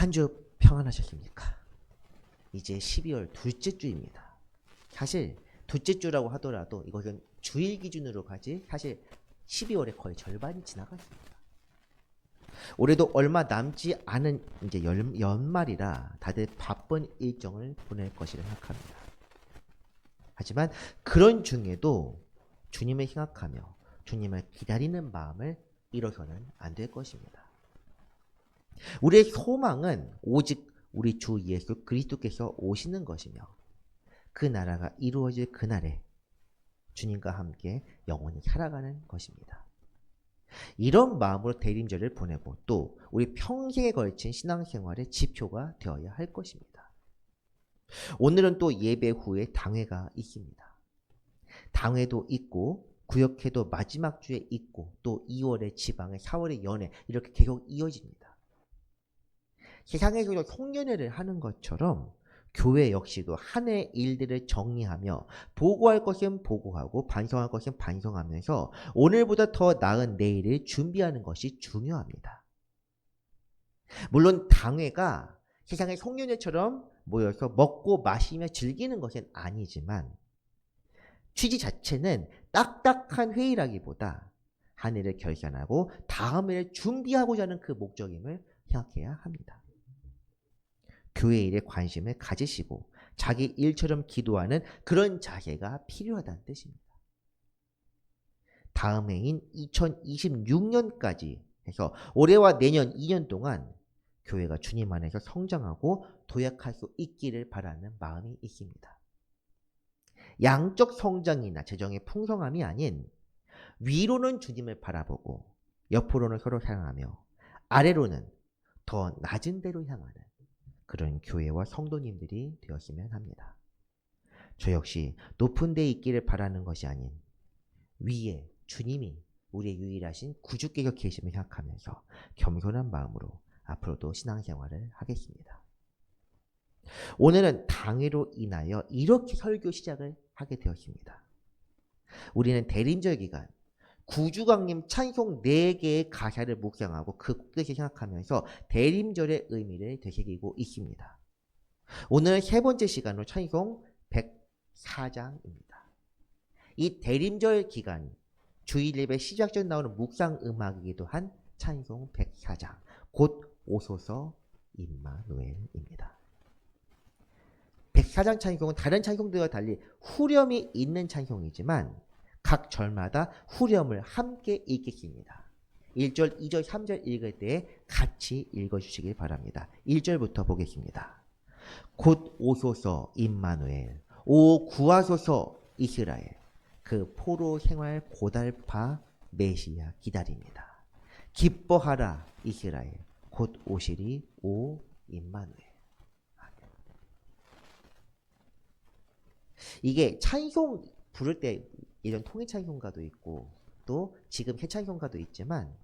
한 주 평안하셨습니까? 이제 12월 둘째 주입니다. 사실 둘째 주라고 하더라도 이것은 주일 기준으로 가지 사실 12월의 거의 절반이 지나갔습니다. 올해도 얼마 남지 않은 이제 연말이라 다들 바쁜 일정을 보낼 것이라 생각합니다. 하지만 그런 중에도 주님을 생각하며 주님을 기다리는 마음을 잃어서는 안 될 것입니다. 우리의 소망은 오직 우리 주 예수 그리스도께서 오시는 것이며 그 나라가 이루어질 그날에 주님과 함께 영원히 살아가는 것입니다. 이런 마음으로 대림절을 보내고 또 우리 평생에 걸친 신앙생활의 지표가 되어야 할 것입니다. 오늘은 또 예배 후에 당회가 있습니다. 당회도 있고 구역회도 마지막 주에 있고 또 2월에 지방회, 4월에 연회 이렇게 계속 이어집니다. 세상에서 송년회를 하는 것처럼 교회 역시도 한 해의 일들을 정리하며 보고할 것은 보고하고 반성할 것은 반성하면서 오늘보다 더 나은 내일을 준비하는 것이 중요합니다. 물론 당회가 세상의 송년회처럼 모여서 먹고 마시며 즐기는 것은 아니지만 취지 자체는 딱딱한 회의라기보다 한 해를 결산하고 다음 해를 준비하고자 하는 그 목적임을 생각해야 합니다. 교회 일에 관심을 가지시고 자기 일처럼 기도하는 그런 자세가 필요하다는 뜻입니다. 다음 해인 2026년까지 해서 올해와 내년 2년 동안 교회가 주님 안에서 성장하고 도약할 수 있기를 바라는 마음이 있습니다. 양적 성장이나 재정의 풍성함이 아닌 위로는 주님을 바라보고 옆으로는 서로 사랑하며 아래로는 더 낮은 데로 향하는 그런 교회와 성도님들이 되었으면 합니다. 저 역시 높은 데에 있기를 바라는 것이 아닌 위에 주님이 우리의 유일하신 구주께서 계심을 생각하면서 겸손한 마음으로 앞으로도 신앙생활을 하겠습니다. 오늘은 당회로 인하여 이렇게 설교 시작을 하게 되었습니다. 우리는 대림절 기간 구주강림 찬송 4개의 가사를 묵상하고 그 뜻을 생각하면서 대림절의 의미를 되새기고 있습니다. 오늘 세 번째 시간으로 찬송 104장입니다. 이 대림절 기간 주일 예배 시작 전 나오는 묵상 음악이기도 한 찬송 104장 곧 오소서 임마누엘입니다. 104장 찬송은 다른 찬송들과 달리 후렴이 있는 찬송이지만 각 절마다 후렴을 함께 읽겠습니다. 1절, 2절, 3절 읽을 때 같이 읽어주시길 바랍니다. 1절부터 보겠습니다. 곧 오소서 임마누엘, 오 구하소서 이스라엘, 그 포로 생활 고달파 메시아 기다립니다. 기뻐하라 이스라엘, 곧 오시리 오 임마누엘. 이게 찬송 부를 때 예전 통일찬송가도 있고 또 지금 해찬송가도 있지만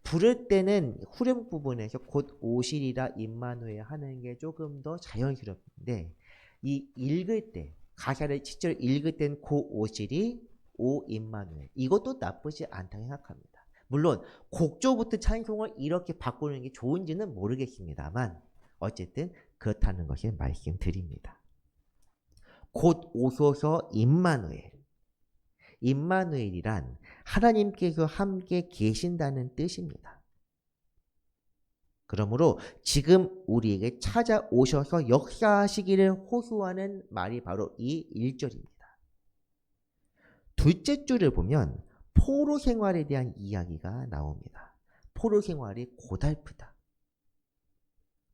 부를 때는 후렴 부분에서 곧 오시리라 임마누엘 하는 게 조금 더 자연스럽는데 이 읽을 때 가사를 직접 읽을 땐 고 오시리 오 임마누엘 이것도 나쁘지 않다고 생각합니다. 물론 곡조부터 찬송을 이렇게 바꾸는 게 좋은지는 모르겠습니다만 어쨌든 그렇다는 것을 말씀드립니다. 곧 오소서 임마누엘. 임마누엘이란 하나님께서 함께 계신다는 뜻입니다. 그러므로 지금 우리에게 찾아오셔서 역사하시기를 호소하는 말이 바로 이 1절입니다. 둘째 줄을 보면 포로 생활에 대한 이야기가 나옵니다. 포로 생활이 고달프다.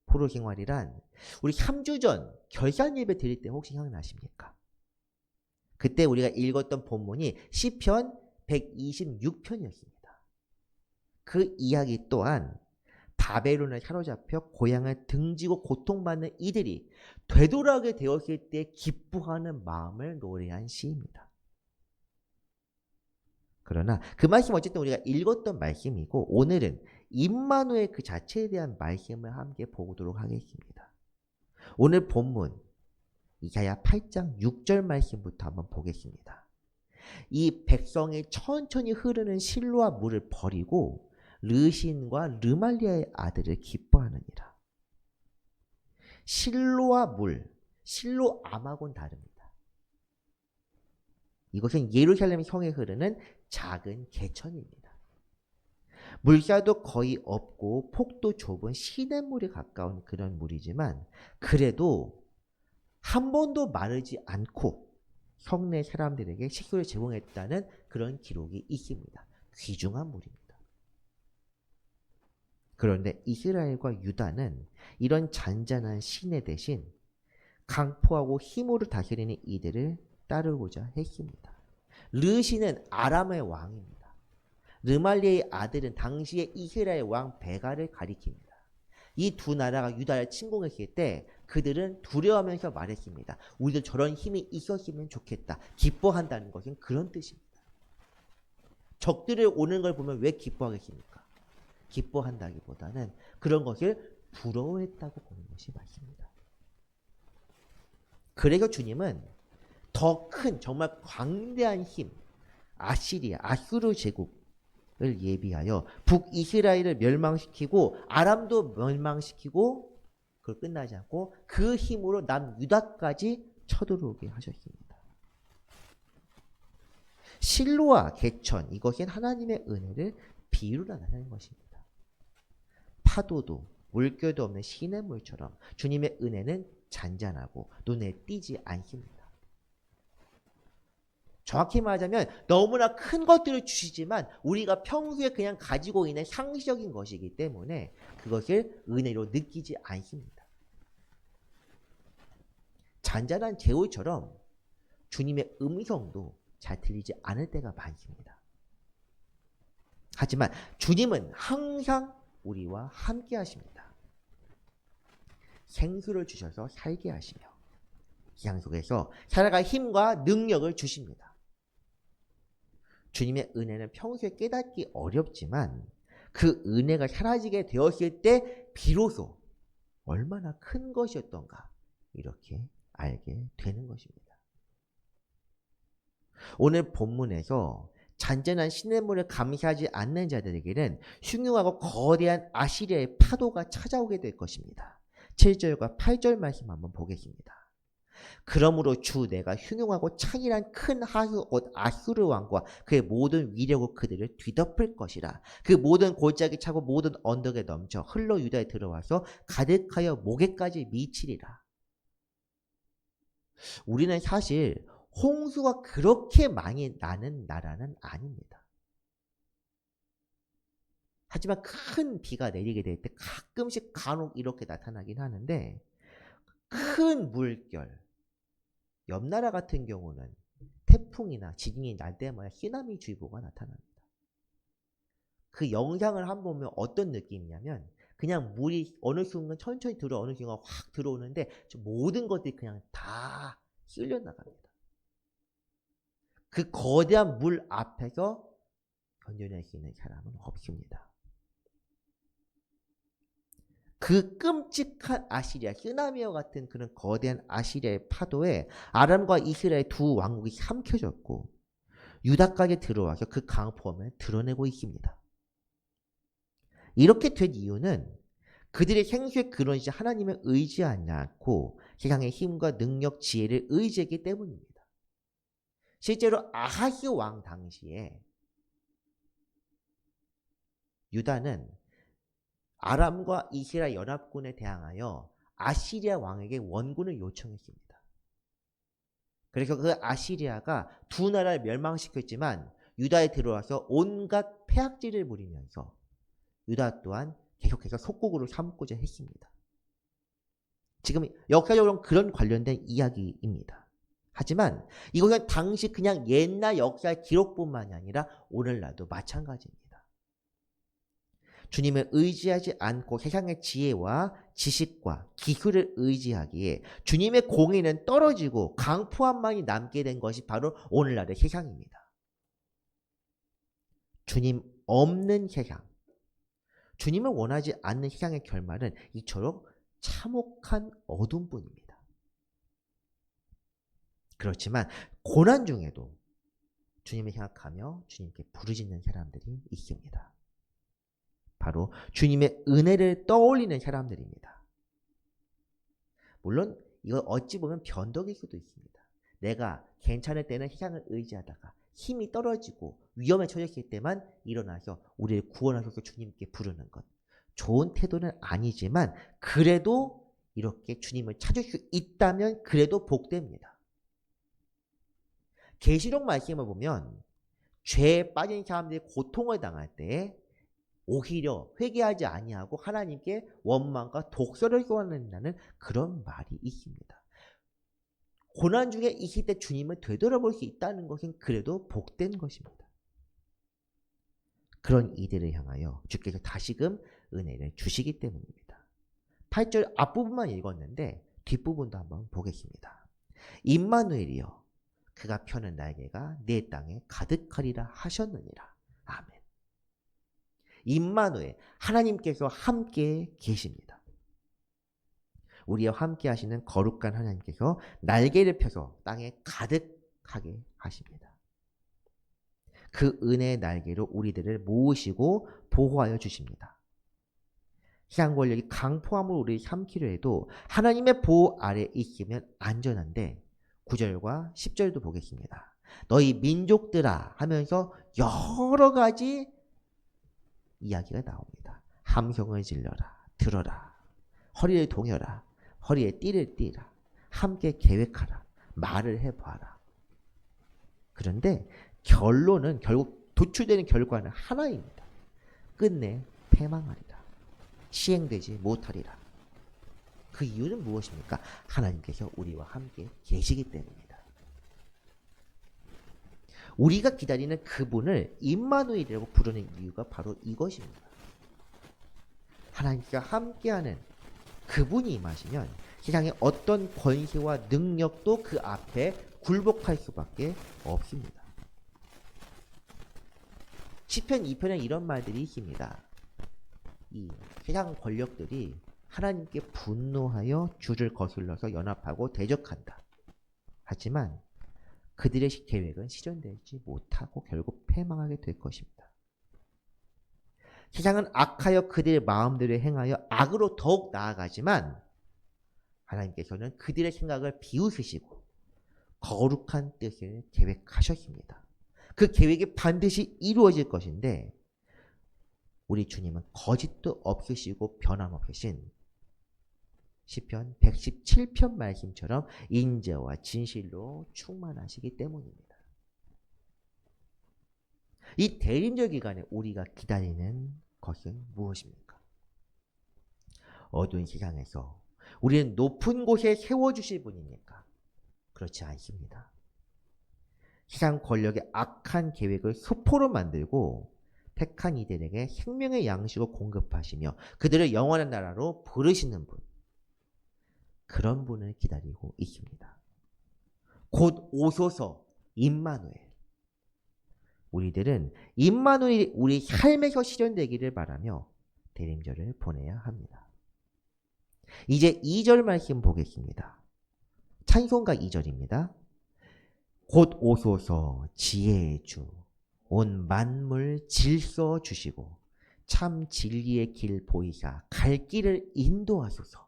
포로 생활이란 우리 3주 전 결산 예배 드릴 때 혹시 생각나십니까? 그때 우리가 읽었던 본문이 시편 126편이었습니다. 그 이야기 또한 바벨론에 사로잡혀 고향을 등지고 고통받는 이들이 되돌아오게 되었을 때 기뻐하는 마음을 노래한 시입니다. 그러나 그 말씀 어쨌든 우리가 읽었던 말씀이고 오늘은 임마누엘 그 자체에 대한 말씀을 함께 보도록 하겠습니다. 오늘 본문 이사야 8장 6절 말씀부터 한번 보겠습니다. 이 백성이 천천히 흐르는 실로와 물을 버리고 르신과 르말리아의 아들을 기뻐하느니라. 실로와 물, 실로암하고는 다릅니다. 이것은 예루살렘 성에 흐르는 작은 개천입니다. 물살도 거의 없고 폭도 좁은 시냇물에 가까운 그런 물이지만 그래도 한 번도 마르지 않고 성내 사람들에게 식수를 제공했다는 그런 기록이 있습니다. 귀중한 물입니다. 그런데 이스라엘과 유다는 이런 잔잔한 시내 대신 강포하고 힘으로 다스리는 이들을 따르고자 했습니다. 르시는 아람의 왕입니다. 르말리의 아들은 당시의 이스라엘 왕 베가를 가리킵니다. 이 두 나라가 유다를 침공했을 때 그들은 두려워하면서 말했습니다. 우리도 저런 힘이 있었으면 좋겠다. 기뻐한다는 것은 그런 뜻입니다. 적들이 오는 걸 보면 왜 기뻐하겠습니까? 기뻐한다기보다는 그런 것을 부러워했다고 보는 것이 맞습니다. 그래서 주님은 더 큰 정말 광대한 힘, 아시리아, 아수르 제국을 예비하여 북이스라엘을 멸망시키고 아람도 멸망시키고 그걸 끝나지 않고 그 힘으로 남유다까지 쳐들어오게 하셨습니다. 실로와 개천, 이것은 하나님의 은혜를 비유로 나타내는 것입니다. 파도도 물결도 없는 시냇물처럼 주님의 은혜는 잔잔하고 눈에 띄지 않습니다. 정확히 말하자면 너무나 큰 것들을 주시지만 우리가 평소에 그냥 가지고 있는 상식적인 것이기 때문에 그것을 은혜로 느끼지 않습니다. 잔잔한 제울처럼 주님의 음성도 잘 들리지 않을 때가 많습니다. 하지만 주님은 항상 우리와 함께 하십니다. 생수를 주셔서 살게 하시며 기상 속에서 살아갈 힘과 능력을 주십니다. 주님의 은혜는 평소에 깨닫기 어렵지만 그 은혜가 사라지게 되었을 때 비로소 얼마나 큰 것이었던가 이렇게 알게 되는 것입니다. 오늘 본문에서 잔잔한 시냇물을 감시하지 않는 자들에게는 흉흉하고 거대한 아시리아의 파도가 찾아오게 될 것입니다. 7절과 8절 말씀 한번 보겠습니다. 그러므로 주 내가 흉흉하고 창이란 큰 하수 곧 아수르 왕과 그의 모든 위력으로 그들을 뒤덮을 것이라. 그 모든 골짜기 차고 모든 언덕에 넘쳐 흘러 유다에 들어와서 가득하여 목에까지 미치리라. 우리는 사실 홍수가 그렇게 많이 나는 나라는 아닙니다. 하지만 큰 비가 내리게 될 때 가끔씩 간혹 이렇게 나타나긴 하는데 큰 물결, 옆 나라 같은 경우는 태풍이나 지진이 날 때마다 쓰나미 주의보가 나타납니다. 그 영상을 한번 보면 어떤 느낌이냐면 그냥 물이 어느 순간 천천히 들어 어느 순간 확 들어오는데 모든 것들이 그냥 다 쓸려 나갑니다. 그 거대한 물 앞에서 견뎌낼 수 있는 사람은 없습니다. 그 끔찍한 아시리아, 쓰나미와 같은 그런 거대한 아시리아의 파도에 아람과 이스라엘 두 왕국이 삼켜졌고 유다까지 들어와서 그 강포함을 드러내고 있습니다. 이렇게 된 이유는 그들의 생수의 근원이자 하나님을 의지하지 않고 세상의 힘과 능력, 지혜를 의지했기 때문입니다. 실제로 아하스 왕 당시에 유다는 아람과 이스라엘 연합군에 대항하여 아시리아 왕에게 원군을 요청했습니다. 그래서 그 아시리아가 두 나라를 멸망시켰지만 유다에 들어와서 온갖 폐악질을 부리면서 유다 또한 계속해서 속국으로 삼고자 했습니다. 지금 역사적으로 그런 관련된 이야기입니다. 하지만 이것은 당시 그냥 옛날 역사의 기록뿐만이 아니라 오늘날도 마찬가지입니다. 주님을 의지하지 않고 세상의 지혜와 지식과 기술을 의지하기에 주님의 공의는 떨어지고 강포함만이 남게 된 것이 바로 오늘날의 세상입니다. 주님 없는 세상, 주님을 원하지 않는 세상의 결말은 이처럼 참혹한 어둠뿐입니다. 그렇지만 고난 중에도 주님을 생각하며 주님께 부르짖는 사람들이 있습니다. 바로 주님의 은혜를 떠올리는 사람들입니다. 물론 이거 어찌 보면 변덕일 수도 있습니다. 내가 괜찮을 때는 세상을 의지하다가 힘이 떨어지고 위험에 처했을 때만 일어나서 우리를 구원하셔서 주님께 부르는 것. 좋은 태도는 아니지만 그래도 이렇게 주님을 찾을 수 있다면 그래도 복됩니다. 계시록 말씀을 보면 죄에 빠진 사람들이 고통을 당할 때 오히려 회개하지 아니하고 하나님께 원망과 독설을 쏘아낸다는 그런 말이 있습니다. 고난 중에 있을 때 주님을 되돌아볼 수 있다는 것은 그래도 복된 것입니다. 그런 이들을 향하여 주께서 다시금 은혜를 주시기 때문입니다. 8절 앞부분만 읽었는데 뒷부분도 한번 보겠습니다. 임마누엘이여 그가 펴는 날개가 내 땅에 가득하리라 하셨느니라. 아멘. 임마누엘 하나님께서 함께 계십니다. 우리와 함께 하시는 거룩한 하나님께서 날개를 펴서 땅에 가득하게 하십니다. 그 은혜의 날개로 우리들을 모으시고 보호하여 주십니다. 세상 권력이 강포함으로 우리를 삼키려 해도 하나님의 보호 아래 있으면 안전한데 9절과 10절도 보겠습니다. 너희 민족들아 하면서 여러 가지 이야기가 나옵니다. 함성을 질러라, 들어라, 허리를 동여라, 허리에 띠를 띠라, 함께 계획하라, 말을 해봐라. 그런데 결론은 결국 도출되는 결과는 하나입니다. 끝내 패망하리라, 시행되지 못하리라. 그 이유는 무엇입니까? 하나님께서 우리와 함께 계시기 때문입니다. 우리가 기다리는 그분을 임마누엘이라고 부르는 이유가 바로 이것입니다. 하나님과 함께하는 그분이 임하시면 세상의 어떤 권세와 능력도 그 앞에 굴복할 수밖에 없습니다. 시편 2편에 이런 말들이 있습니다. 이 세상 권력들이 하나님께 분노하여 주를 거슬러서 연합하고 대적한다. 하지만 그들의 계획은 실현되지 못하고 결국 패망하게 될 것입니다. 세상은 악하여 그들의 마음대로 행하여 악으로 더욱 나아가지만 하나님께서는 그들의 생각을 비웃으시고 거룩한 뜻을 계획하셨습니다. 그 계획이 반드시 이루어질 것인데 우리 주님은 거짓도 없으시고 변함없으신 시편 117편 말씀처럼 인자와 진실로 충만하시기 때문입니다. 이 대림절 기간에 우리가 기다리는 것은 무엇입니까? 어두운 세상에서 우리는 높은 곳에 세워주실 분입니까? 그렇지 않습니다. 세상 권력의 악한 계획을 수포로 만들고 택한 이들에게 생명의 양식을 공급하시며 그들을 영원한 나라로 부르시는 분, 그런 분을 기다리고 있습니다. 곧 오소서 임마누엘. 우리들은 임마누엘이 우리 삶에서 실현되기를 바라며 대림절을 보내야 합니다. 이제 2절 말씀 보겠습니다. 찬송가 2절입니다. 곧 오소서 지혜의 주, 온 만물 질서 주시고 참 진리의 길 보이사 갈 길을 인도하소서.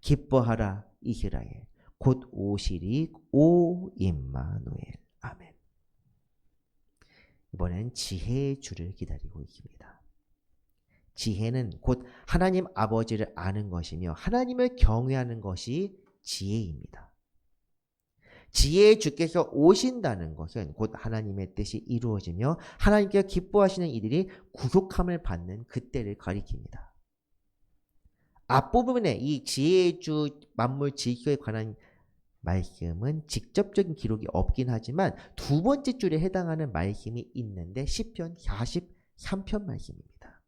기뻐하라 이스라엘, 곧 오시리 오 임마누엘. 아멘. 이번엔 지혜의 주를 기다리고 있습니다. 지혜는 곧 하나님 아버지를 아는 것이며 하나님을 경외하는 것이 지혜입니다. 지혜의 주께서 오신다는 것은 곧 하나님의 뜻이 이루어지며 하나님께서 기뻐하시는 이들이 구속함을 받는 그때를 가리킵니다. 앞부분에 이 지혜의 주 만물 질서에 관한 말씀은 직접적인 기록이 없긴 하지만 두 번째 줄에 해당하는 말씀이 있는데 시편 43편 말씀입니다.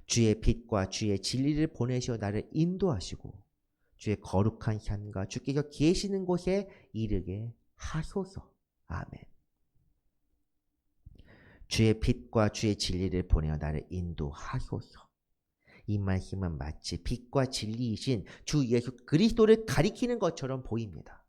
주의 빛과 주의 진리를 보내시어 나를 인도하시고 주의 거룩한 산과 주께서 계시는 곳에 이르게 하소서. 아멘. 주의 빛과 주의 진리를 보내어 나를 인도하소서. 이 말씀은 마치 빛과 진리이신 주 예수 그리스도를 가리키는 것처럼 보입니다.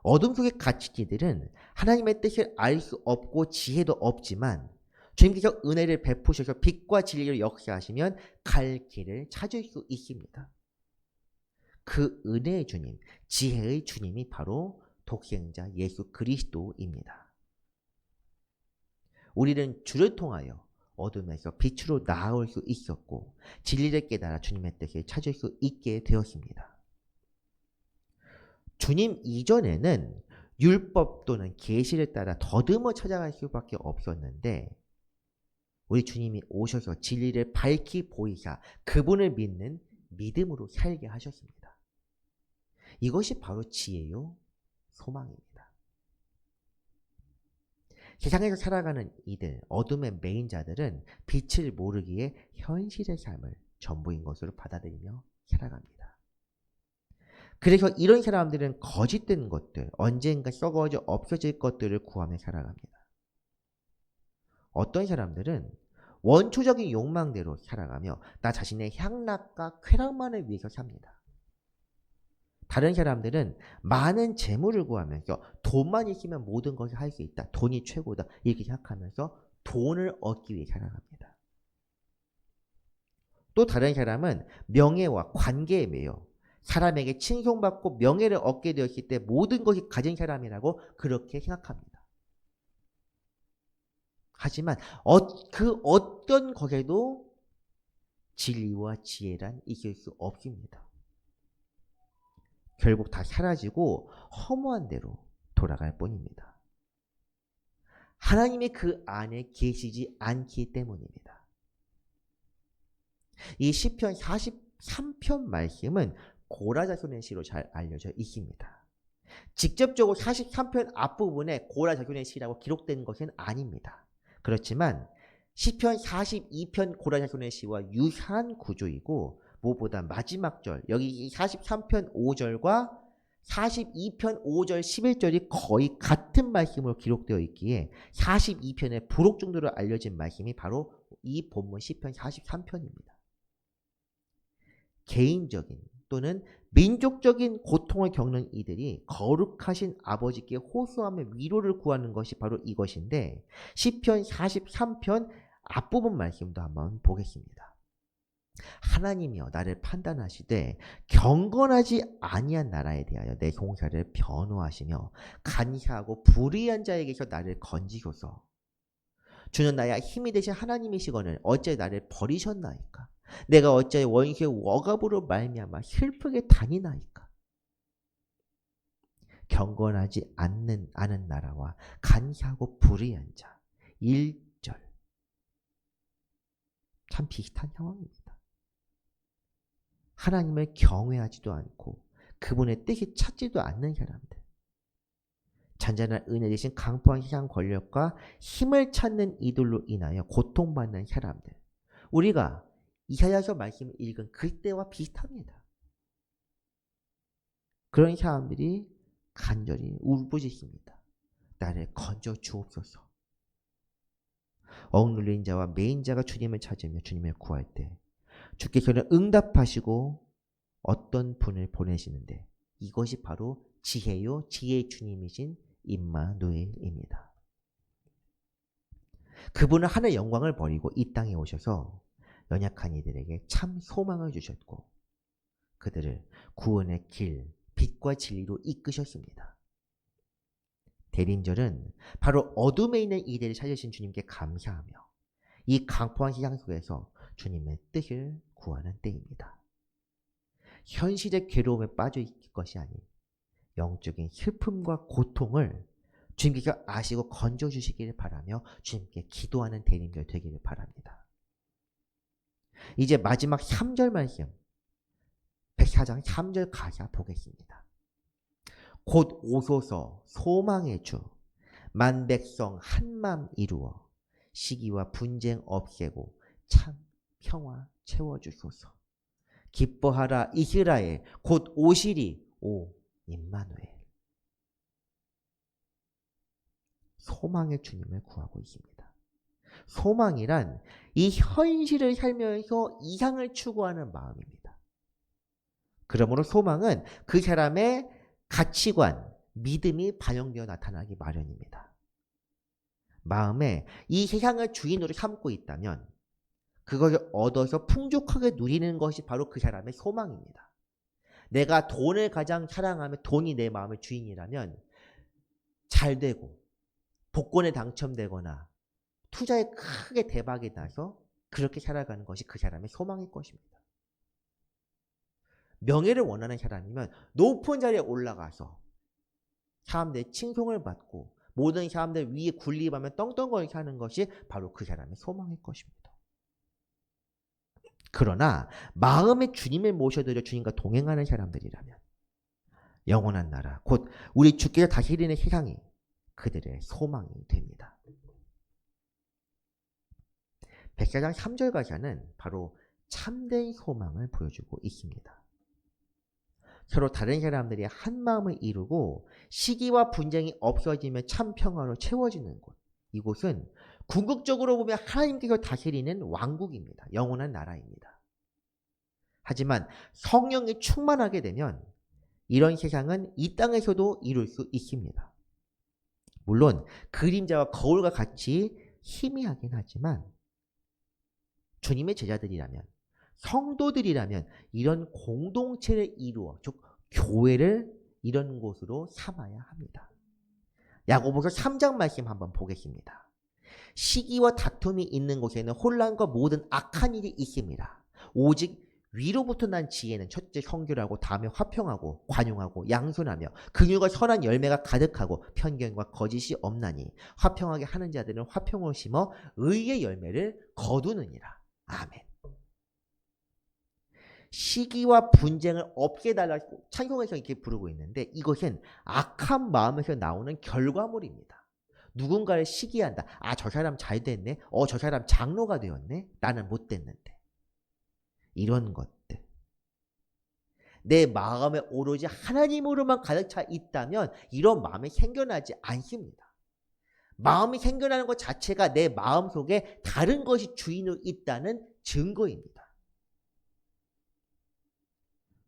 어둠 속에 갇힌 이들은 하나님의 뜻을 알 수 없고 지혜도 없지만 주님께서 은혜를 베푸셔서 빛과 진리를 역사하시면 갈 길을 찾을 수 있습니다. 그 은혜의 주님, 지혜의 주님이 바로 독생자 예수 그리스도입니다. 우리는 주를 통하여 어둠에서 빛으로 나아올 수 있었고 진리를 깨달아 주님의 뜻을 찾을 수 있게 되었습니다. 주님 이전에는 율법 또는 계시를 따라 더듬어 찾아갈 수밖에 없었는데 우리 주님이 오셔서 진리를 밝히 보이사 그분을 믿는 믿음으로 살게 하셨습니다. 이것이 바로 지혜요 소망입니다. 세상에서 살아가는 이들, 어둠의 메인자들은 빛을 모르기에 현실의 삶을 전부인 것으로 받아들이며 살아갑니다. 그래서 이런 사람들은 거짓된 것들, 언젠가 썩어져 없어질 것들을 구하며 살아갑니다. 어떤 사람들은 원초적인 욕망대로 살아가며 나 자신의 향락과 쾌락만을 위해서 삽니다. 다른 사람들은 많은 재물을 구하면서 돈만 있으면 모든 것을 할 수 있다. 돈이 최고다. 이렇게 생각하면서 돈을 얻기 위해 살아갑니다. 또 다른 사람은 명예와 관계에 매여 사람에게 칭송받고 명예를 얻게 되었을 때 모든 것이 가진 사람이라고 그렇게 생각합니다. 하지만 그 어떤 것에도 진리와 지혜란 있을 수 없습니다. 결국 다 사라지고 허무한 대로 돌아갈 뿐입니다. 하나님이 그 안에 계시지 않기 때문입니다. 이 시편 43편 말씀은 고라자손의 시로 잘 알려져 있습니다. 직접적으로 43편 앞부분에 고라자손의 시라고 기록된 것은 아닙니다. 그렇지만 시편 42편 고라자손의 시와 유사한 구조이고 무엇보다 마지막 절, 여기 43편 5절과 42편 5절 11절이 거의 같은 말씀으로 기록되어 있기에 42편의 부록 정도로 알려진 말씀이 바로 이 본문 시편 43편입니다. 개인적인 또는 민족적인 고통을 겪는 이들이 거룩하신 아버지께 호소하며 위로를 구하는 것이 바로 이것인데 시편 43편 앞부분 말씀도 한번 보겠습니다. 하나님이여 나를 판단하시되 경건하지 아니한 나라에 대하여 내 송사를 변호하시며 간사하고 불의한 자에게서 나를 건지소서. 주는 나의 힘이 되신 하나님이시거늘 어찌 나를 버리셨나이까. 내가 어찌 원수의 억압으로 말미암아 슬프게 다니나이까. 경건하지 않는 나라와 간사하고 불의한 자 1절 참 비슷한 상황입니다. 하나님을 경외하지도 않고 그분의 뜻이 찾지도 않는 사람들, 잔잔한 은혜 대신 강포한 세상 권력과 힘을 찾는 이들로 인하여 고통받는 사람들, 우리가 이사야서 말씀을 읽은 그때와 비슷합니다. 그런 사람들이 간절히 울부짖습니다. 나를 건져 주옵소서. 억눌린 자와 매인 자가 주님을 찾으며 주님을 구할 때 주께서는 응답하시고 어떤 분을 보내시는데 이것이 바로 지혜요 지혜의 주님이신 임마누엘입니다. 그분은 하늘 영광을 버리고 이 땅에 오셔서 연약한 이들에게 참 소망을 주셨고 그들을 구원의 길, 빛과 진리로 이끄셨습니다. 대림절은 바로 어둠에 있는 이들을 찾으신 주님께 감사하며 이 강포한 세상 속에서 주님의 뜻을 구하는 때입니다. 현실의 괴로움에 빠져 있을 것이 아닌 영적인 슬픔과 고통을 주님께서 아시고 건져주시기를 바라며 주님께 기도하는 대림절 되기를 바랍니다. 이제 마지막 3절 말씀 104장 3절 가사 보겠습니다. 곧 오소서 소망의 주 만백성 한맘 이루어 시기와 분쟁 없애고 참 평화 채워주소서. 기뻐하라 이스라엘 곧 오시리 오 임마누엘. 소망의 주님을 구하고 있습니다. 소망이란 이 현실을 살면서 이상을 추구하는 마음입니다. 그러므로 소망은 그 사람의 가치관, 믿음이 반영되어 나타나기 마련입니다. 마음에 이 세상을 주인으로 삼고 있다면 그것을 얻어서 풍족하게 누리는 것이 바로 그 사람의 소망입니다. 내가 돈을 가장 사랑하면 돈이 내 마음의 주인이라면 잘 되고 복권에 당첨되거나 투자에 크게 대박이 나서 그렇게 살아가는 것이 그 사람의 소망일 것입니다. 명예를 원하는 사람이면 높은 자리에 올라가서 사람들의 칭송을 받고 모든 사람들 위에 군림하며 떵떵거리게 하는 것이 바로 그 사람의 소망일 것입니다. 그러나 마음의 주님을 모셔드려 주님과 동행하는 사람들이라면 영원한 나라, 곧 우리 주께서 다스리는 세상이 그들의 소망이 됩니다. 백사장 3절 가사는 바로 참된 소망을 보여주고 있습니다. 서로 다른 사람들이 한 마음을 이루고 시기와 분쟁이 없어지며 참 평화로 채워지는 곳. 이곳은 궁극적으로 보면 하나님께서 다스리는 왕국입니다. 영원한 나라입니다. 하지만 성령이 충만하게 되면 이런 세상은 이 땅에서도 이룰 수 있습니다. 물론 그림자와 거울과 같이 희미하긴 하지만 주님의 제자들이라면 성도들이라면 이런 공동체를 이루어 즉 교회를 이런 곳으로 삼아야 합니다. 야고보서 3장 말씀 한번 보겠습니다. 시기와 다툼이 있는 곳에는 혼란과 모든 악한 일이 있습니다. 오직 위로부터 난 지혜는 첫째 성결하고 다음에 화평하고 관용하고 양손하며 긍휼과 선한 열매가 가득하고 편견과 거짓이 없나니 화평하게 하는 자들은 화평을 심어 의의 열매를 거두느니라. 아멘. 시기와 분쟁을 없애달라고 찬송에서 이렇게 부르고 있는데 이것은 악한 마음에서 나오는 결과물입니다. 누군가를 시기한다. 아, 저 사람 잘 됐네. 저 사람 장로가 되었네. 나는 못 됐는데. 이런 것들. 내 마음에 오로지 하나님으로만 가득 차 있다면 이런 마음이 생겨나지 않습니다. 마음이 생겨나는 것 자체가 내 마음 속에 다른 것이 주인으로 있다는 증거입니다.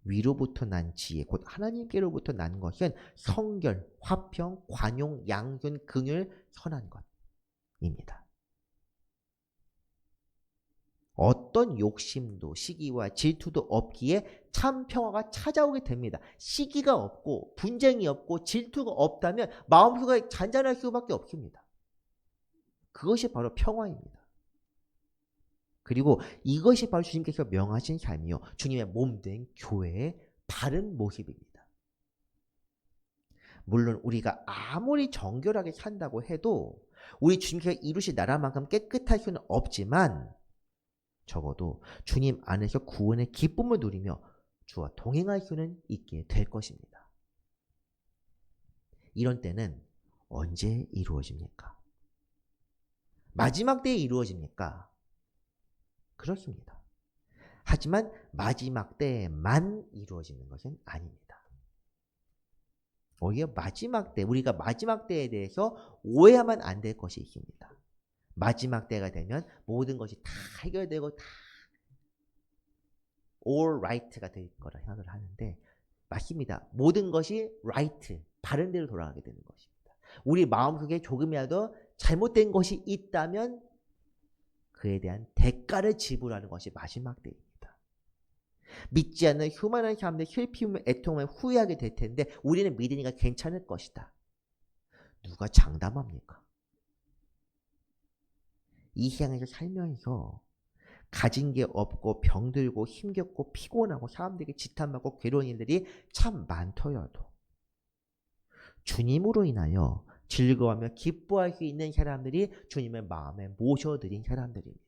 위로부터 난 지혜, 곧 하나님께로부터 난 것은 성결, 화평, 관용, 양손, 긍휼, 선한 것입니다. 어떤 욕심도 시기와 질투도 없기에 참 평화가 찾아오게 됩니다. 시기가 없고 분쟁이 없고 질투가 없다면 마음속에 잔잔할 수밖에 없습니다. 그것이 바로 평화입니다. 그리고 이것이 바로 주님께서 명하신 삶이요. 주님의 몸된 교회의 바른 모습입니다. 물론 우리가 아무리 정결하게 산다고 해도 우리 주님께서 이루신 나라만큼 깨끗할 수는 없지만 적어도 주님 안에서 구원의 기쁨을 누리며 주와 동행할 수는 있게 될 것입니다. 이런 때는 언제 이루어집니까? 마지막 때에 이루어집니까? 그렇습니다. 하지만 마지막 때에만 이루어지는 것은 아닙니다. 오히려 마지막 때, 우리가 마지막 때에 대해서 오해하면 안 될 것이 있습니다. 마지막 때가 되면 모든 것이 다 해결되고 다 all right가 될 거라 생각을 하는데 맞습니다. 모든 것이 right, 바른 대로 돌아가게 되는 것입니다. 우리 마음속에 조금이라도 잘못된 것이 있다면 그에 대한 대가를 지불하는 것이 마지막 때입니다. 믿지 않는 휴만한 사람들 슬픔을 애통을 후회하게 될 텐데 우리는 믿으니까 괜찮을 것이다. 누가 장담합니까? 이 세상에서 살면서 가진 게 없고 병들고 힘겹고 피곤하고 사람들에게 지탄받고 괴로운 일들이 참 많더라도 주님으로 인하여 즐거워하며 기뻐할 수 있는 사람들이 주님의 마음에 모셔드린 사람들입니다.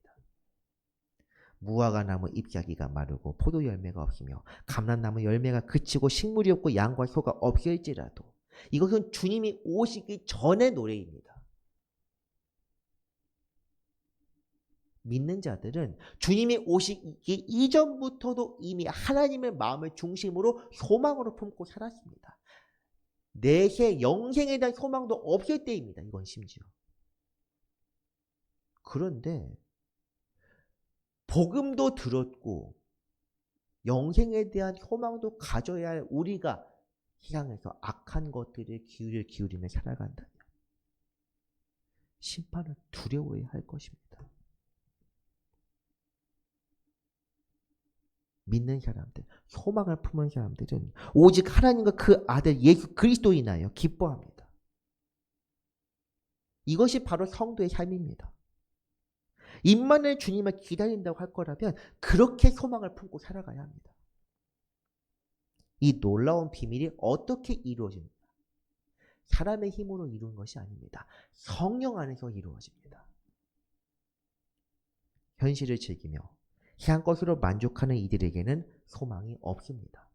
무화과 나무 잎사귀가 마르고 포도 열매가 없으며 감람나무 열매가 그치고 식물이 없고 양과 소가 없을지라도 이것은 주님이 오시기 전의 노래입니다. 믿는 자들은 주님이 오시기 이전부터도 이미 하나님의 마음을 중심으로 소망으로 품고 살았습니다. 내세 영생에 대한 소망도 없을 때입니다. 이건 심지어. 그런데 복음도 들었고 영생에 대한 소망도 가져야 할 우리가 세상에서 악한 것들에 귀를 기울이며 살아간다면 심판을 두려워해야 할 것입니다. 믿는 사람들, 소망을 품은 사람들은 오직 하나님과 그 아들 예수 그리스도 인하여 기뻐합니다. 이것이 바로 성도의 삶입니다. 임마누엘 주님을 기다린다고 할 거라면 그렇게 소망을 품고 살아가야 합니다. 이 놀라운 비밀이 어떻게 이루어집니까? 사람의 힘으로 이루는 것이 아닙니다. 성령 안에서 이루어집니다. 현실을 즐기며 세상 것으로 만족하는 이들에게는 소망이 없습니다.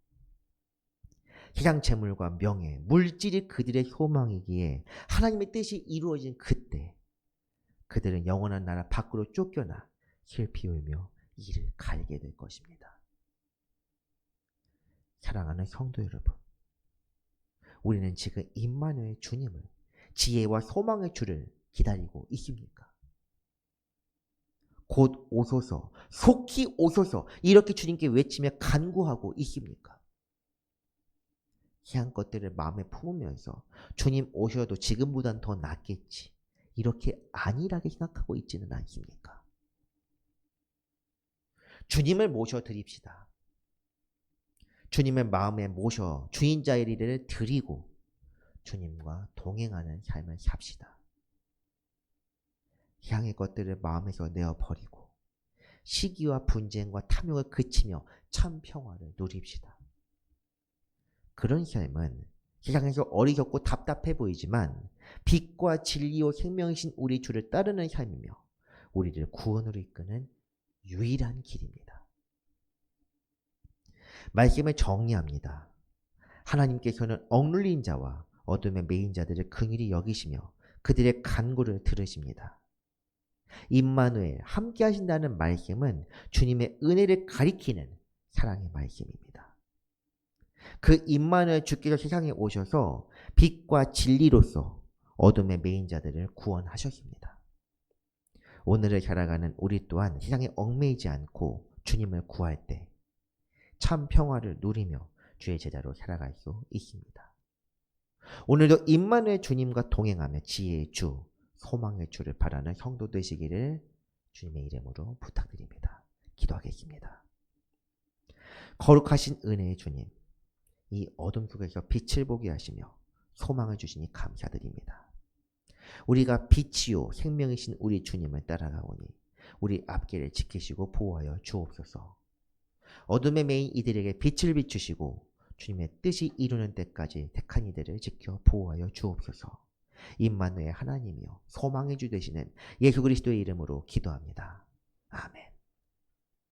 세상 재물과 명예, 물질이 그들의 소망이기에 하나님의 뜻이 이루어진 그때 그들은 영원한 나라 밖으로 쫓겨나 슬피 울며 이를 갈게 될 것입니다. 사랑하는 성도 여러분, 우리는 지금 임마누엘 주님을, 지혜와 소망의 주를 기다리고 있습니까? 곧 오소서, 속히 오소서 이렇게 주님께 외치며 간구하고 있습니까? 세상 것들을 마음에 품으면서 주님 오셔도 지금보단 더 낫겠지 이렇게 안일하게 생각하고 있지는 않습니까? 주님을 모셔드립시다. 주님을 마음에 모셔 주인자의 일을 드리고 주님과 동행하는 삶을 삽시다. 세상의 것들을 마음에서 내어버리고 시기와 분쟁과 탐욕을 그치며 참 평화를 누립시다. 그런 삶은 세상에서 어리석고 답답해 보이지만 빛과 진리와 생명이신 우리 주를 따르는 삶이며 우리를 구원으로 이끄는 유일한 길입니다. 말씀을 정리합니다. 하나님께서는 억눌린 자와 어둠에 매인 자들을 긍휼히 여기시며 그들의 간구를 들으십니다. 임마누엘 함께 하신다는 말씀은 주님의 은혜를 가리키는 사랑의 말씀입니다. 그 임마누엘 주께서 세상에 오셔서 빛과 진리로서 어둠에 매인 자들을 구원하셨습니다. 오늘을 살아가는 우리 또한 세상에 얽매이지 않고 주님을 구할 때 참 평화를 누리며 주의 제자로 살아갈 수 있습니다. 오늘도 임마누엘 주님과 동행하며 지혜의 주, 소망의 주를 바라는 성도 되시기를 주님의 이름으로 부탁드립니다. 기도하겠습니다. 거룩하신 은혜의 주님, 이 어둠 속에서 빛을 보게 하시며 소망을 주시니 감사드립니다. 우리가 빛이요 생명이신 우리 주님을 따라가오니 우리 앞길을 지키시고 보호하여 주옵소서. 어둠에 매인 이들에게 빛을 비추시고 주님의 뜻이 이루는 때까지 택한 이들을 지켜 보호하여 주옵소서. 임마누엘 하나님이여 소망의 주 되시는 예수 그리스도의 이름으로 기도합니다. 아멘.